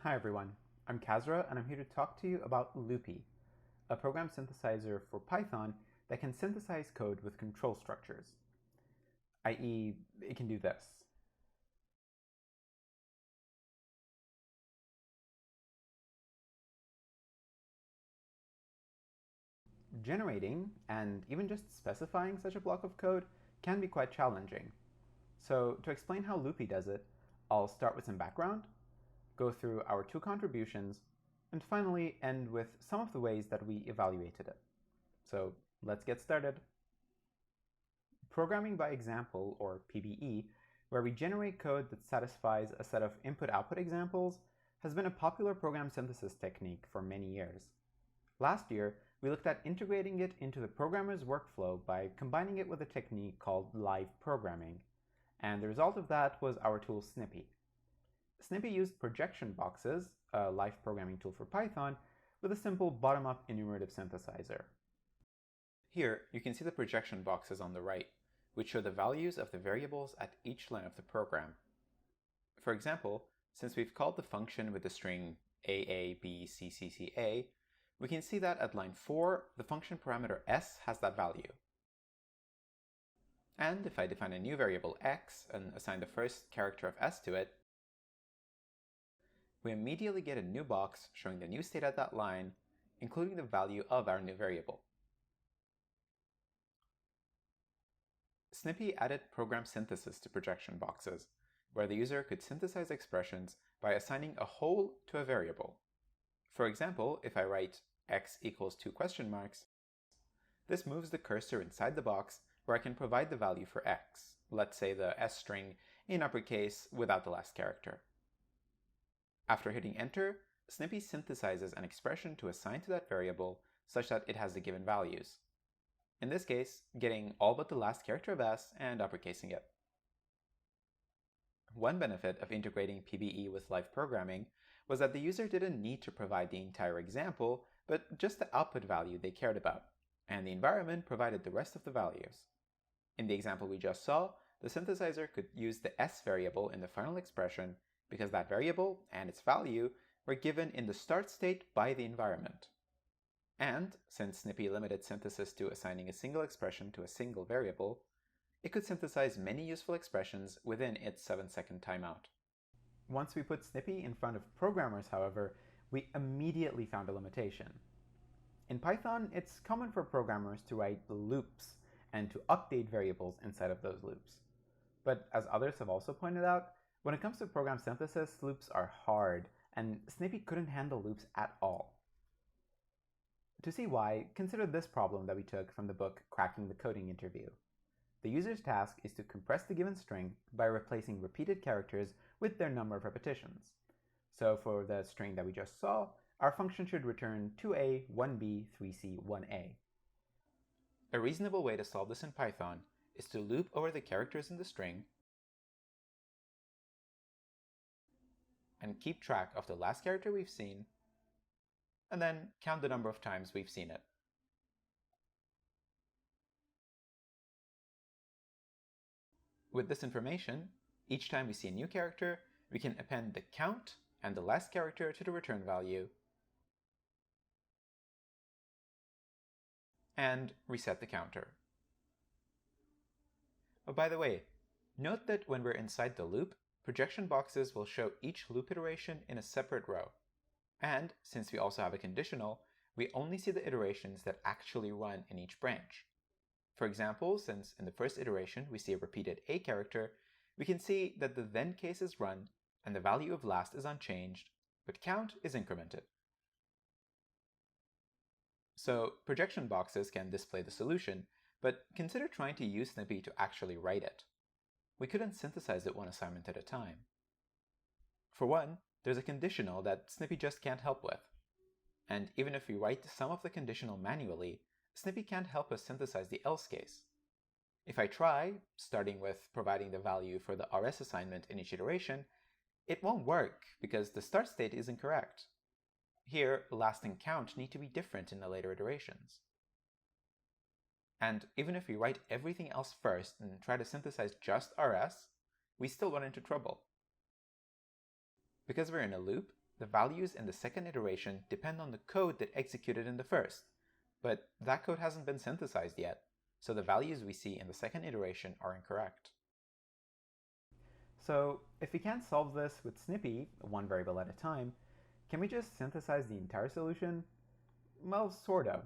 Hi everyone, I'm Kazra and I'm here to talk to you about LooPy, a program synthesizer for Python that can synthesize code with control structures, i.e. it can do this. Generating and even just specifying such a block of code can be quite challenging. So to explain how LooPy does it, I'll start with some background, go through our two contributions, and finally end with some of the ways that we evaluated it. So let's get started. Programming by example, or PBE, where we generate code that satisfies a set of input-output examples, has been a popular program synthesis technique for many years. Last year, we looked at integrating it into the programmer's workflow by combining it with a technique called live programming, and the result of that was our tool Snippy. Snippy used projection boxes, a live programming tool for Python, with a simple bottom-up enumerative synthesizer. Here, you can see the projection boxes on the right, which show the values of the variables at each line of the program. For example, since we've called the function with the string AABCCCA, we can see that at line 4, the function parameter s has that value. And if I define a new variable x and assign the first character of s to it, we immediately get a new box showing the new state at that line, including the value of our new variable. Snippy added program synthesis to projection boxes, where the user could synthesize expressions by assigning a whole to a variable. For example, if I write x equals 2 question marks, this moves the cursor inside the box where I can provide the value for x, let's say the s string in uppercase without the last character. After hitting enter, Snippy synthesizes an expression to assign to that variable such that it has the given values. In this case, getting all but the last character of s and uppercasing it. One benefit of integrating PBE with live programming was that the user didn't need to provide the entire example, but just the output value they cared about, and the environment provided the rest of the values. In the example we just saw, the synthesizer could use the s variable in the final expression because that variable and its value were given in the start state by the environment. And, since Snippy limited synthesis to assigning a single expression to a single variable, it could synthesize many useful expressions within its 7-second timeout. Once we put Snippy in front of programmers, however, we immediately found a limitation. In Python, it's common for programmers to write loops and to update variables inside of those loops. But as others have also pointed out, when it comes to program synthesis, loops are hard, and Snippy couldn't handle loops at all. To see why, consider this problem that we took from the book Cracking the Coding Interview. The user's task is to compress the given string by replacing repeated characters with their number of repetitions. So for the string that we just saw, our function should return 2a, 1b, 3c, 1a. A reasonable way to solve this in Python is to loop over the characters in the string and keep track of the last character we've seen, and then count the number of times we've seen it. With this information, each time we see a new character, we can append the count and the last character to the return value, and reset the counter. Oh, by the way, note that when we're inside the loop, projection boxes will show each loop iteration in a separate row. And, since we also have a conditional, we only see the iterations that actually run in each branch. For example, since in the first iteration we see a repeated a character, we can see that the then case is run and the value of last is unchanged, but count is incremented. So, projection boxes can display the solution, but consider trying to use Snippy to actually write it. We couldn't synthesize it one assignment at a time. For one, there's a conditional that Snippy just can't help with. And even if we write some of the conditional manually, Snippy can't help us synthesize the else case. If I try, starting with providing the value for the rs assignment in each iteration, it won't work because the start state is incorrect. Here, last and count need to be different in the later iterations. And even if we write everything else first and try to synthesize just rs, we still run into trouble. Because we're in a loop, The values in the second iteration depend on the code that executed in the first, but that code hasn't been synthesized yet, so the values we see in the second iteration are incorrect. So if we can't solve this with Snippy, one variable at a time, can we just synthesize the entire solution? Well, sort of.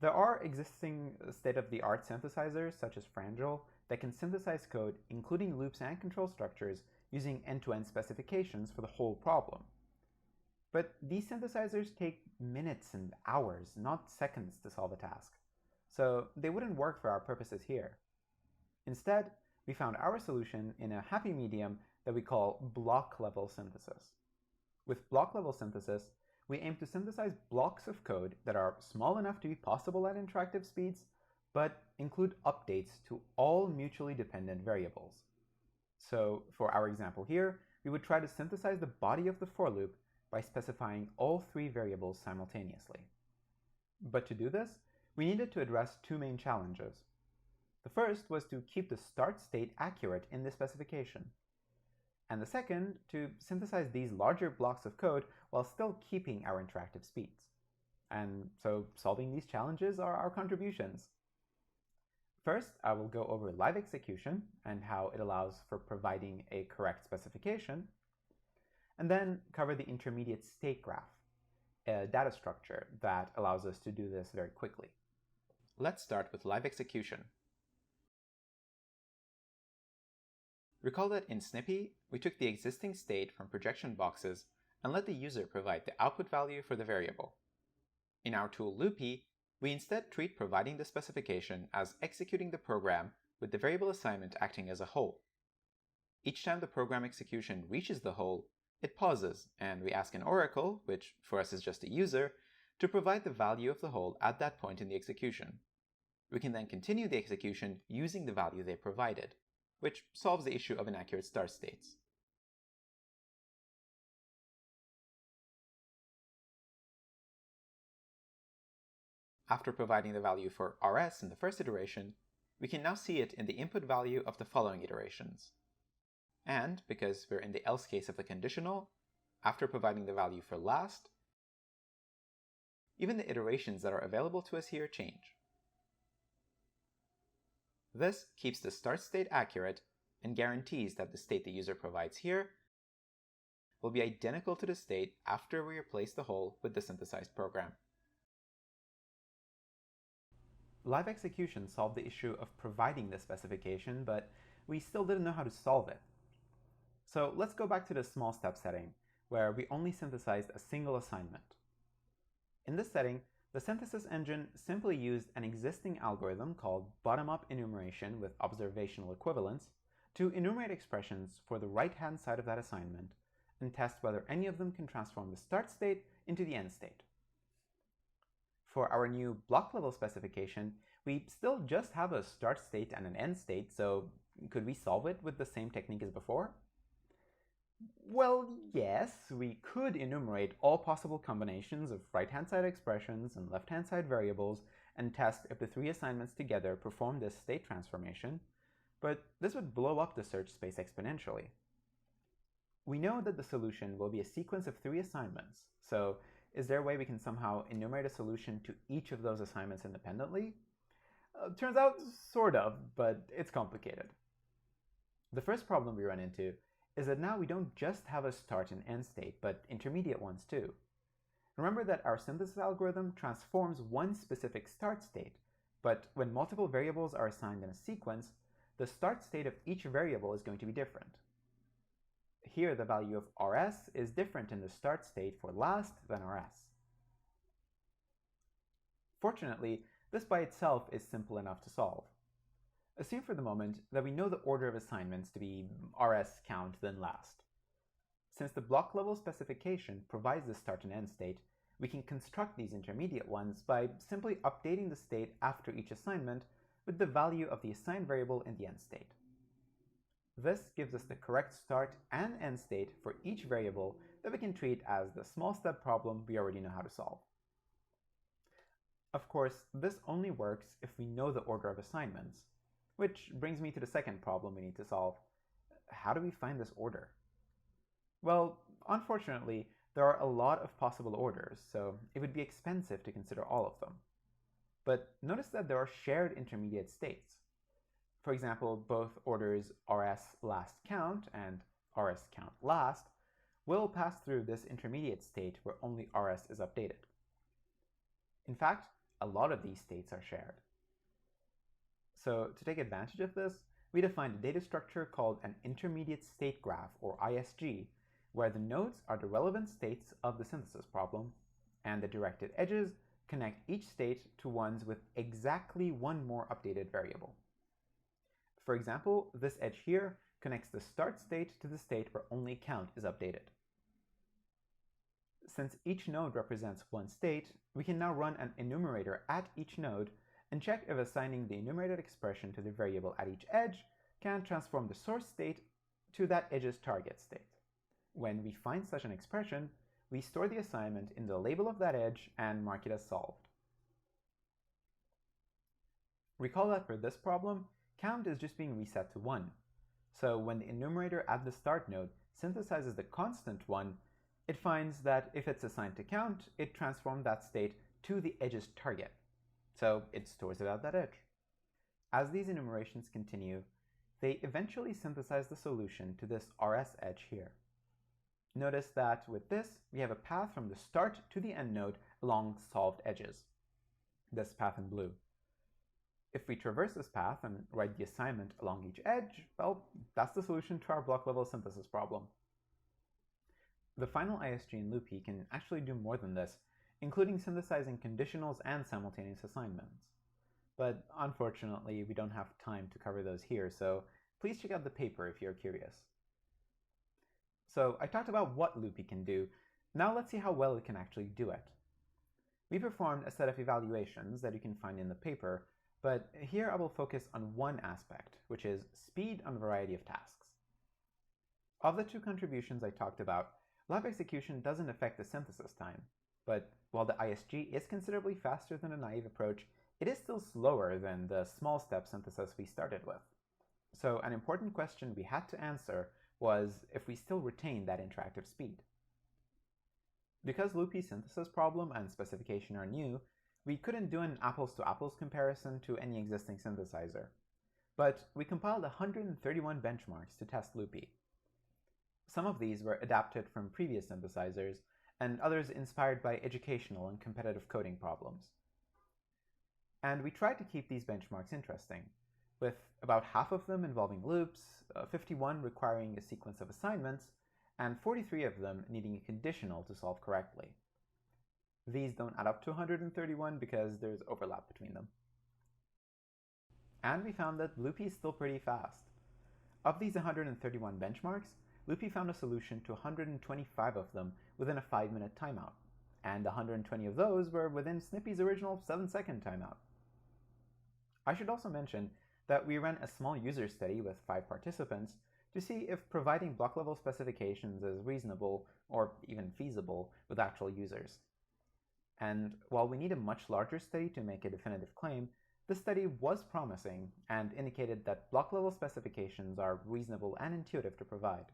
There are existing state-of-the-art synthesizers, such as Frangel, that can synthesize code, including loops and control structures, using end-to-end specifications for the whole problem. But these synthesizers take minutes and hours, not seconds, to solve a task. So they wouldn't work for our purposes here. Instead, we found our solution in a happy medium that we call block-level synthesis. With block-level synthesis, we aim to synthesize blocks of code that are small enough to be possible at interactive speeds, but include updates to all mutually dependent variables. So for our example here, we would try to synthesize the body of the for loop by specifying all three variables simultaneously. But to do this, we needed to address two main challenges. The first was to keep the start state accurate in the specification, and the second, to synthesize these larger blocks of code while still keeping our interactive speeds. And so solving these challenges are our contributions. First, I will go over live execution and how it allows for providing a correct specification, and then cover the intermediate state graph, a data structure that allows us to do this very quickly. Let's start with live execution. Recall that in Snippy, we took the existing state from projection boxes and let the user provide the output value for the variable. In our tool LooPy, we instead treat providing the specification as executing the program with the variable assignment acting as a whole. Each time the program execution reaches the whole, it pauses and we ask an oracle, which for us is just a user, to provide the value of the whole at that point in the execution. We can then continue the execution using the value they provided, which solves the issue of inaccurate start states. After providing the value for rs in the first iteration, we can now see it in the input value of the following iterations. And, because we're in the else case of the conditional, after providing the value for last, even the iterations that are available to us here change. This keeps the start state accurate and guarantees that the state the user provides here will be identical to the state after we replace the whole with the synthesized program. Live execution solved the issue of providing the specification, but we still didn't know how to solve it. So let's go back to the small step setting, where we only synthesized a single assignment. In this setting, the synthesis engine simply used an existing algorithm called bottom-up enumeration with observational equivalence to enumerate expressions for the right-hand side of that assignment and test whether any of them can transform the start state into the end state. For our new block-level specification, we still just have a start state and an end state, so could we solve it with the same technique as before? Well, yes, we could enumerate all possible combinations of right-hand side expressions and left-hand side variables and test if the three assignments together perform this state transformation, but this would blow up the search space exponentially. We know that the solution will be a sequence of three assignments, so is there a way we can somehow enumerate a solution to each of those assignments independently? Turns out, sort of, but it's complicated. The first problem we run into is that now we don't just have a start and end state, but intermediate ones too. Remember that our synthesis algorithm transforms one specific start state, but when multiple variables are assigned in a sequence, the start state of each variable is going to be different. Here, the value of rs is different in the start state for last than rs. Fortunately, this by itself is simple enough to solve. Assume for the moment that we know the order of assignments to be rs count then last. Since the block level specification provides the start and end state, we can construct these intermediate ones by simply updating the state after each assignment with the value of the assigned variable in the end state. This gives us the correct start and end state for each variable that we can treat as the small step problem we already know how to solve. Of course, this only works if we know the order of assignments, which brings me to the second problem we need to solve. How do we find this order? Well, unfortunately, there are a lot of possible orders, so it would be expensive to consider all of them. But notice that there are shared intermediate states. For example, both orders rs last count and rs count last will pass through this intermediate state where only rs is updated. In fact, a lot of these states are shared. So to take advantage of this, we defined a data structure called an intermediate state graph, or ISG, where the nodes are the relevant states of the synthesis problem, and the directed edges connect each state to ones with exactly one more updated variable. For example, this edge here connects the start state to the state where only count is updated. Since each node represents one state, we can now run an enumerator at each node and check if assigning the enumerated expression to the variable at each edge can transform the source state to that edge's target state. When we find such an expression, we store the assignment in the label of that edge and mark it as solved. Recall that for this problem, count is just being reset to 1. So when the enumerator at the start node synthesizes the constant 1, it finds that if it's assigned to count, it transformed that state to the edge's target. So it stores it at that edge. As these enumerations continue, they eventually synthesize the solution to this rs edge here. Notice that with this, we have a path from the start to the end node along solved edges. This path in blue. If we traverse this path and write the assignment along each edge, well, that's the solution to our block-level synthesis problem. The final ISG in LooPy can actually do more than this, including synthesizing conditionals and simultaneous assignments. But unfortunately, we don't have time to cover those here, so please check out the paper if you're curious. So I talked about what LooPy can do. Now let's see how well it can actually do it. We performed a set of evaluations that you can find in the paper, but here I will focus on one aspect, which is speed on a variety of tasks. Of the two contributions I talked about, live execution doesn't affect the synthesis time, but while the ISG is considerably faster than a naive approach, it is still slower than the small-step synthesis we started with. So an important question we had to answer was if we still retain that interactive speed. Because LooPy's synthesis problem and specification are new, we couldn't do an apples-to-apples comparison to any existing synthesizer. But we compiled 131 benchmarks to test LooPy. Some of these were adapted from previous synthesizers, and others inspired by educational and competitive coding problems. And we tried to keep these benchmarks interesting, with about half of them involving loops, 51 requiring a sequence of assignments, and 43 of them needing a conditional to solve correctly. These don't add up to 131 because there's overlap between them. And we found that LooPy is still pretty fast. Of these 131 benchmarks, LooPy found a solution to 125 of them within a 5-minute timeout, and 120 of those were within Snippy's original 7-second timeout. I should also mention that we ran a small user study with 5 participants to see if providing block-level specifications is reasonable or even feasible with actual users. And while we need a much larger study to make a definitive claim, the study was promising and indicated that block-level specifications are reasonable and intuitive to provide.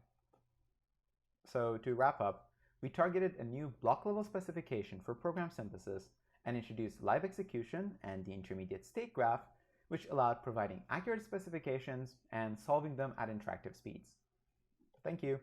So to wrap up, we targeted a new block-level specification for program synthesis and introduced live execution and the intermediate state graph, which allowed providing accurate specifications and solving them at interactive speeds. Thank you.